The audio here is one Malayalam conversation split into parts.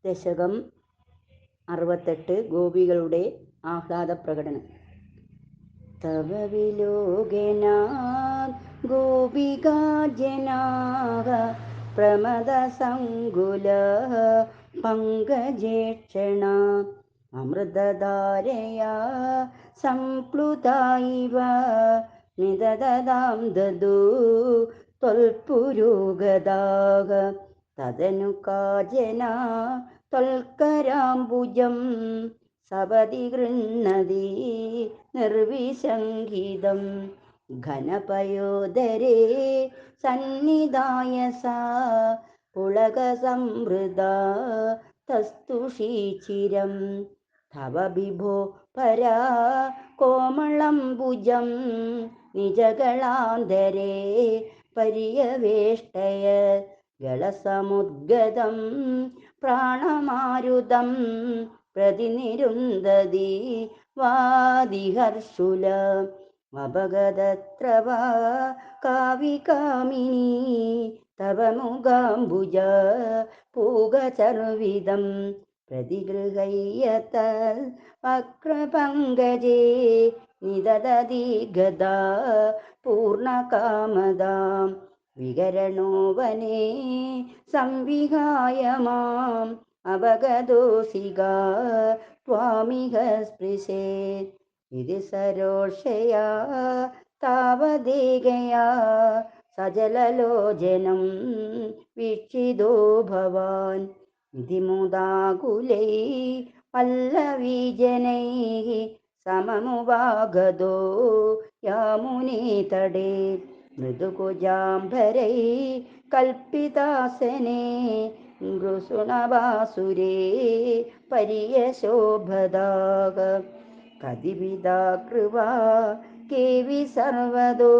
ദശകം 68 ഗോപികളുടെ ആഹ്ലാദ പ്രകടനം. തവ വിലോകനാ ഗോപികാജനാഃ പ്രമദസങ്കുല പങ്കജേക്ഷണ അമൃതധാരയാ സംപ്ലുതാ ഇവ നിദദതാം ദദൂ ത്വൽപുരോഗതാഃ തദനു കാചന ത്വൽകരാംബുജം സപതി ഗൃഹ്ണതി നിർവിശങ്കിതം ഘനപയോദരേ സന്നിധായ സാ പുളകസംവൃതാ തസ്തുഷീചിരം തവ വിഭോ പരാ കോമളംബുജം നിജഗളാന്തരേ പര്യവേഷ്ടയ ഗളസമുദ്ഗതം പ്രാണമാരുതം പ്രതിനിരുന്ധതി വാദിഹർഷുല അപഗതത്ര വാ കാവികാമിനി തവ മുഖാംബുജ പൂഗചർവിതം പ്രതിഗൃഹയ്യത വക്രപങ്കജേ നിദദതി ഗദാ പൂർണ്ണകാമദാം വികരണോ വനേ സംവിഹായ മാം അവഗതോസികാ ത്വാമിഹ സ്പൃശേത് ഇതി സരോഷയാ താവദേകയാ സജലലോചനം വീക്ഷിതോ ഭവാൻ ഇതി മുദാകുലൈ പല്ലവീജനൈഃ സമമുപാഗതോ യാമുനേ തടേ മൃദുകുജാംബരൈ കൽപ്പിതാസനേ ഗൃസുണവാസുരേ പര്യശോഭദാഃ കതിവിദാ കൃവാ കേവി സർവദോ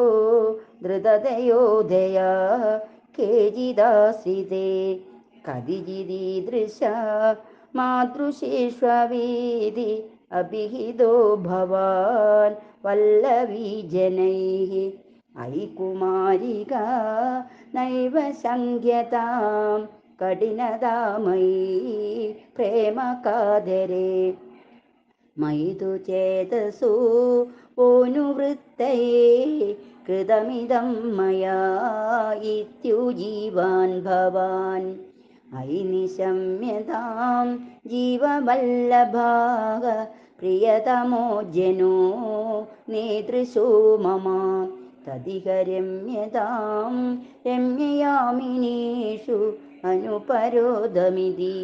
ധൃതതയോദയാ കേചിദാസിതേ കതിചിദീദൃശ മാതൃശേഷ്വവീതി അഭിഹിതോ ഭവാൻ വല്ലവീജനൈഃ അയി കുമാരിക നൈവ ശങ്ക്യതാം കഠിനതാമയീ പ്രേമകാദരേ മയി തു ചേതസോ ഓനുവൃത്തയേ കൃതമിദം മയാ ഇത്യുജീവാൻ ഭവാൻ അയി നിശമ്യതാം ജീവവല്ലഭാഃ പ്രിയതമോ ജനോ നേതൃശോ മമ തദിഹ രമ്യതാം രമ്യയാമിനീഷു അനുപരോധമിതി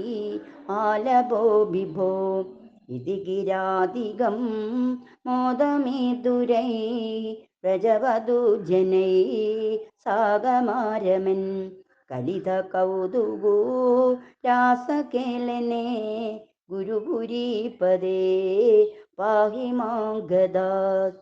ആലഭോ വിഭോ ഇതി ഗിരാധികം മോദമേതുരൈ വ്രജവധൂജനൈ സാഗമാരമൻ കലിത കൗതുകോ രാസകേളനേ ഗുരുപുരീപദേ പാഹി മാം ഗദാത്